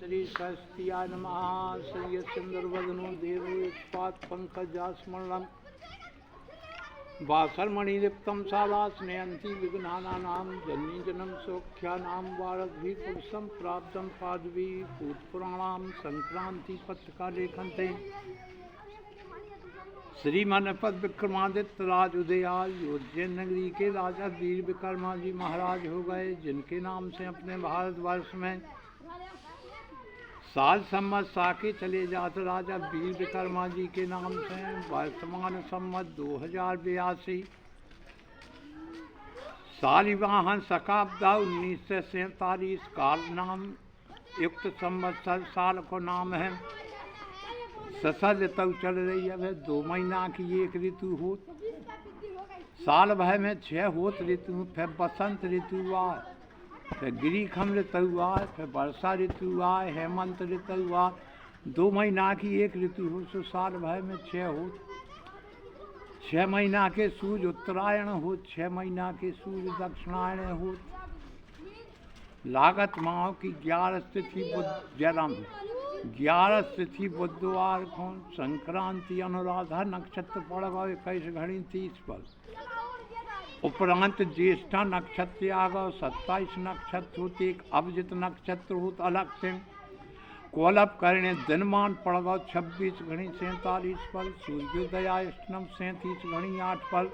श्री सरस्वत्याय नमः। श्री सुंदरवदनो देवो उत्पात पंकजास्मरणं वासरमणिदीप्तं सादा स्नेहन्ति विघ्नानां जन्मजन्म सौख्यानां वारधि पुरुषं प्राप्तं पादवी भूतपुराणां संक्रांति पत्रिका लेखन्ते श्रीमनपद विक्रमादित्य राज उदयाल उज्जैन नगरी के राजा वीर विक्रमा जी महाराज हो गए, जिनके नाम से अपने भारतवर्ष में साल सम्मत साके चले जाते राजा वीर विक्रमा जी के नाम से वर्तमान सम्मत 2082 सालिवाहन शकाब्दा 1947 काल नाम युक्त संवत्सर साल को नाम है। ससर ऋतु चल रही है, वह 2 महीना की एक ऋतु हो। साल भर में 6 होत ऋतु, फिर बसंत ऋतु आए, फिर गिरीखम ऋतु आए, फिर वर्षा ऋतु आए, हेमंत ऋतु आए। 2 महीना की एक ऋतु हो, सो साल भर में 6 हो। 6 महीना के सूर्य उत्तरायण हो, 6 महीना के सूर्य दक्षिणायण हो। लागत माह की 11 तिथि जन्म 11 तिथि बुधवार को संक्रांति अनुराधा नक्षत्र पड़ गए 21 घड़ी 30 पर। उपरांत ज्येष्ठा नक्षत्र आ गए 27 नक्षत्र होते, एक अभिजित नक्षत्र होता अलग से। कोलप करने दिनमान पड़ गए 26 घड़ी 47 पर। सूर्योदय अष्टम 37 घड़ी 8 पर।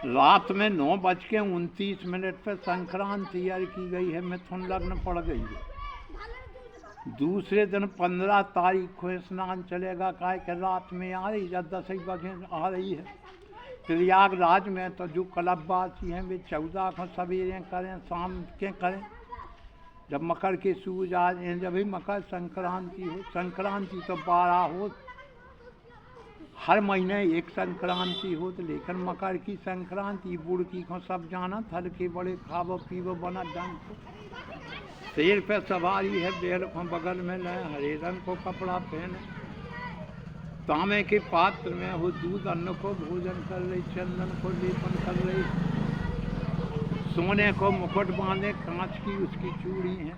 रात में 9:29 पर संक्रांति अर्घ की गई है, मिथुन लग्न पड़ गई है। दूसरे दिन 15 तारीख को स्नान चलेगा, काय के रात में आ रही या 10 बजे आ रही है। प्रयागराज में तो जो कलबवासी हैं वे 14 को सवेरे करें, शाम के करें, जब मकर के सूरज आ जाए, जब भी मकर संक्रांति हो। संक्रांति तो 12 हो, हर महीने एक संक्रांति हो, तो लेकिन मकर की संक्रांति बुड़की को सब जाना, थल के बड़े खावो पीवो बना ढंग को। शेर पे सवारी है, बैल को बगल में लाए, हरे रंग को कपड़ा पहने, तांबे के पात्र में हो दूध अन्न को भोजन कर रही, चंदन को लेपन कर रही, सोने को मुकुट बांधे, कांच की उसकी चूड़ी है,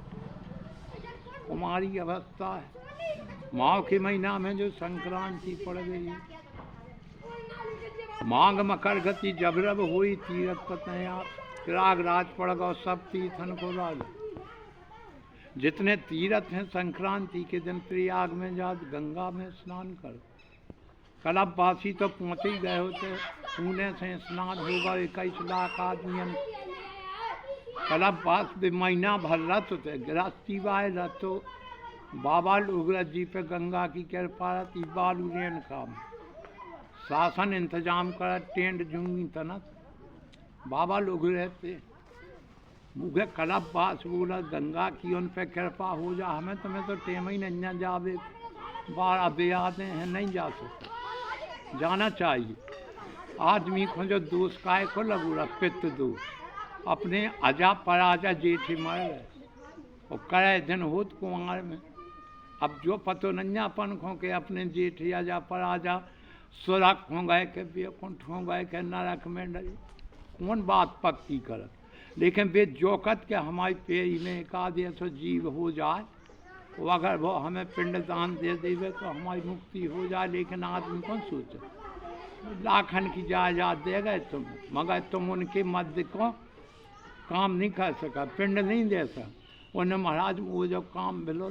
कुमारी अवस्था है। माघ के महीना में जो संक्रांति पड़ गई है, माघ मकर गति जबरब हुई, तीरथ पतया प्रयागराज पड़ गो सब तीर्थन को राज। जितने तीर्थ हैं संक्रांति के दिन प्रयाग में जा गंगा में स्नान कर। कलबवासी तो पहुँचे ही गए होते, पुणे से स्नान होगा 21 लाख आदमी। कलबवास भी महीना भर रथ होते, गृहस्थी वाय रथ हो। बाबा उग्रत जी पे गंगा की कृपा रहती, बालू रेन काम शासन इंतजाम कर, टेंट जूंगी तनत बाबा लोग रहते। मुझे कलबवास बोला गंगा की उन पे कृपा हो जा, हमें तुम्हें तो टेम ही नहीं जावे, 12 बेयादें हैं, नहीं जा सकते, जाना चाहिए। आदमी को जो दोष काय को लगू रहा, पित्त दोष, अपने अजा पराजा जेठी मर रहे और करे दिन होत कुमार में। अब जो पतो नन्यापन खो के अपने जेठी अजा पराजा सुरख हो गए के बेकुंठ हो गए के नरक में डरी, कौन बात पक्की करत। लेकिन वे जोकत के हमारी पेरी में एक आधे तो जीव हो जाए, वो अगर वो हमें पिंडदान दे देवे तो हमारी मुक्ति हो जाए। लेकिन आदमी कौन सोचे, लाखन की जायदाद दे गए तुम, मगर तुम उनके मध्य को काम नहीं कर सका, पिंड नहीं दे सका। उन्हें महाराज वो जो काम मिलो,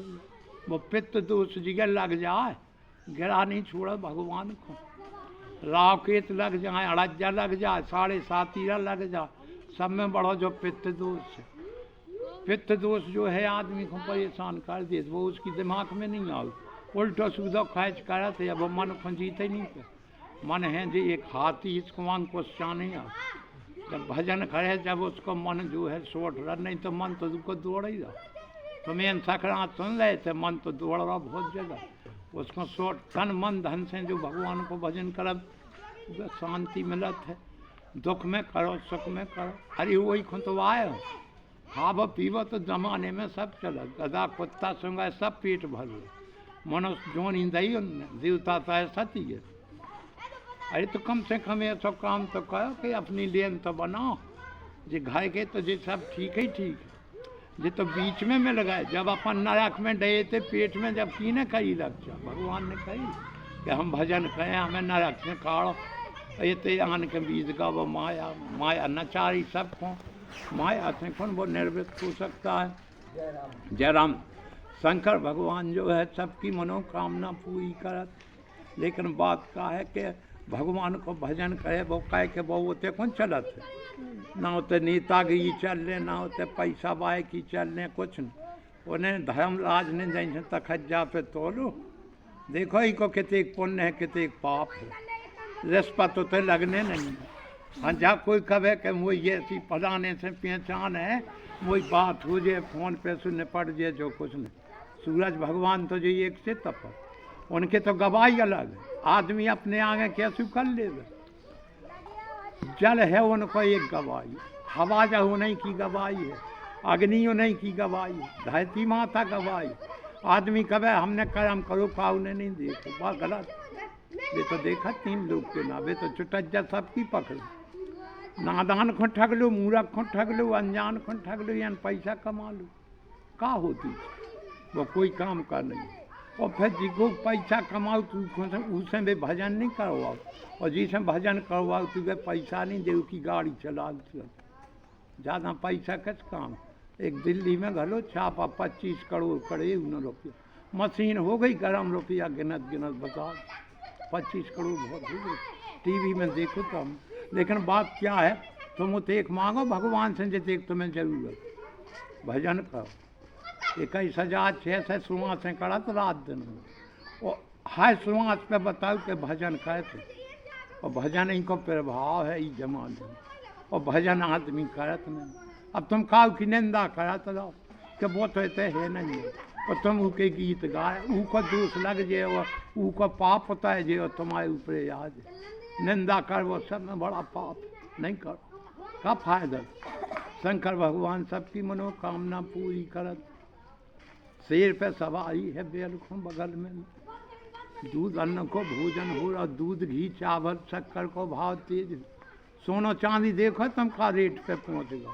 वो पित्त दोष जिगर लग जाए, गिरा नहीं छोड़ा भगवान को। रावकेत लग जाए, अड़ज्जा लग जाए, 7.5 तीरा लग जाए, सब में बड़ा जो पित्त दोष है। पित्त दोष जो है आदमी को परेशान कर दे, वो उसकी दिमाग में नहीं आए, उल्टो सूदो खैच कर थे। अब मन को जीते नहीं पे, मन है जो एक हाथी, इसको अंकुश नहीं आ। जब भजन करे, जब उसको मन जो है सोट रहा, नहीं तो मन तो उसको दौड़ ही रहा। तुम्हें संक्रांत सुन रहे थे, मन तो दौड़ रहा बहुत जगह, उसको सोट तन मन धन से जो भगवान को भजन कर शांति मिलत है। दुख में करो, सुख में करो, अरे वही खुंतवाए हो, खाबो पीबो तो जमाने में सब चला, गधा कुत्ता सुंगा सब पेट भर, मनुष्य जोन ही दही देवता तो ऐसा ही है। अरे तो कम से कम ये सब काम तो करो कि अपनी लेन तो बनाओ, जे घर के तो जे सब ठीक ही ठीक है। ये तो बीच में मिल गए। जब अपन नरक में डे थे पेट में, जब की ने कही रक्षा, भगवान ने कही कि हम भजन करें, हमें नरक से काढ़ो। ये ते आन के बीज का वो माया, माया नचारी सबको, माया से कौन वो निर्वृत्त हो सकता है। जय राम। शंकर भगवान जो है सबकी मनोकामना पूरी करत, लेकिन बात का है कि भगवान को भजन करे वो कह के वो होते कौन चलत है, ना होते नेतागिरी चल रहे, ना होते पैसा बाय की चल रहे, कुछ नहीं। उन्हें धर्मराज ने जैसे तखज्जा पे तोलो, देखो ही को कितने पुण्य है कितने पाप है, रिश्वत तो लगने नहीं। हाँ जा कोई कहे कि वो ये ऐसी फलाने से पहचान है, वही बात हो जाए फोन पे से निपट जाए जो कुछ नहीं। सूरज भगवान तो जो एक से तप, उनके तो गवाही अलग है, आदमी अपने आगे कैसे कर लेगा। जल है उनको एक गवाही, हवा जो नहीं की गवाही है, अग्नि नहीं की गवाही, धरती माता गवाही। आदमी कहे हमने कर्म करो काऊ ने नहीं देखो, बात गलत। वे तो देखा 3 लोग के ना, वे तो चुटज्जा सबकी पकड़, नादान को ठग लो, मूर्ख को ठग लो, अनजान को ठग लो, यानी पैसा कमा लो, का होती वो कोई काम का नहीं। और फिर जिसको पैसा कमाओ तो उससे भी भजन नहीं करवाओ, और जिसे भजन करवाओ तो वे पैसा नहीं दे की गाड़ी चला, ज़्यादा पैसा किस काम। एक दिल्ली में घलो छापा 25 करोड़ करे 19 रुपया, मशीन हो गई गरम रुपया गिनत गिनत बताओ, 25 करोड़ बहुत हो गई। टीवी में देखो तो हम, लेकिन बात क्या है, तुम तो एक मांगो भगवान से जैसे तुम्हें जरूरत, भजन करो। 21,600 सुहास करा तो रात दिन में, और हर सुहास पे बताओ कि भजन कैसे, और भजन ही को प्रभाव है इस जमाने में, और भजन आदमी करत नहीं। अब तुम काऊ की निंदा करत रहो कि वो तो ऐसे है नहीं है, और तुम उनके गीत गाए, ऊको दोष लग जाए, और ऊको पाप होता है जो तुम्हारे ऊपर याद है। निंदा कर वो सब में बड़ा पाप, नहीं करो, का फायदा। शंकर भगवान सबकी मनोकामना पूरी करत, शेर पे सवारी है बैल को बगल में, दूध अन्न को भोजन हो रहा, दूध घी चावल शक्कर को भाव तेज, सोनो चांदी देखो तुम का रेट पे पहुंच गया,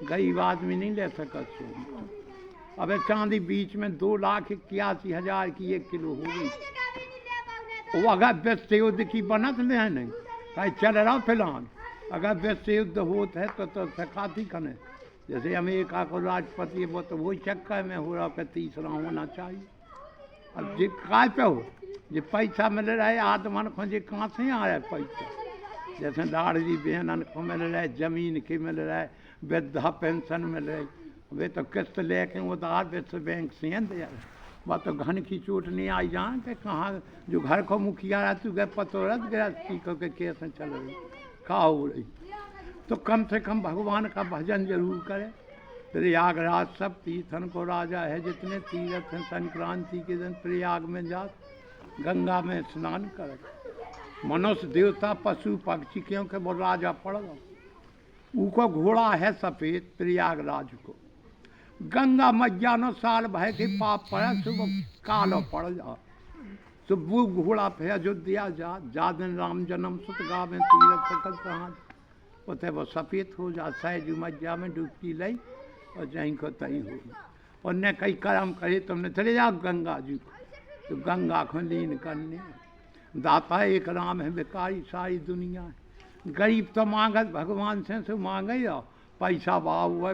गरीब आदमी नहीं ले सका सोना। अबे चांदी बीच में 2,81,000 की 1 किलो हो गई, वो अगर व्यस्त युद्ध की बनत में है नहीं, कहीं चल रहा फिलहाल, अगर व्यस्त युद्ध होता है तो सकाती कने, जैसे अमेरिका को राष्ट्रपति है वो तो वही चक्कर में हो रहा, पे तीसरा होना चाहिए। अब जी काय पे हो, जो पैसा मिल रहा है आदमन को, जी कहाँ से आ रहा है पैसा, जैसे लाड़ली बहनन को मिल रहा है, जमीन की मिल रहा है, वृद्धा पेंशन मिल रही, वे तो किस्त लेके उधार विश्व बैंक से दे रहे, वह तो घन की चोट नहीं आई जान के कहाँ, जो घर को मुखिया रहा तू गए पतोरत गृहस्थी को के केस चल रही, का हो रही। तो कम से कम भगवान का भजन जरूर करें। प्रयागराज सब तीर्थन को राजा है, जितने तीर्थ हैं संक्रांति के दिन प्रयाग में जा, गंगा में स्नान करें। मनुष्य देवता पशु पक्षी क्योंकि वो राजा पड़ गया, उको घोड़ा है सफेद प्रयागराज को, गंगा मैया नो साल भय के पाप पड़े सुबह कालो पड़ जा, सुब वो घोड़ा पे अयोध्या जा दिन राम जन्म सुत गावे तीरथ सकल कहाँ, उते वो सफेद हो जा, सहज मैया में डुबकी लई और जहीं को तहीं हो। उनने कई कर्म करे, तुमने चले जाओ गंगा जी को, तो गंगा को लीन करने, दाता एक राम है बेकारी सारी दुनिया है। गरीब तो मांगत भगवान से मांगे, पैसा बाब हुआ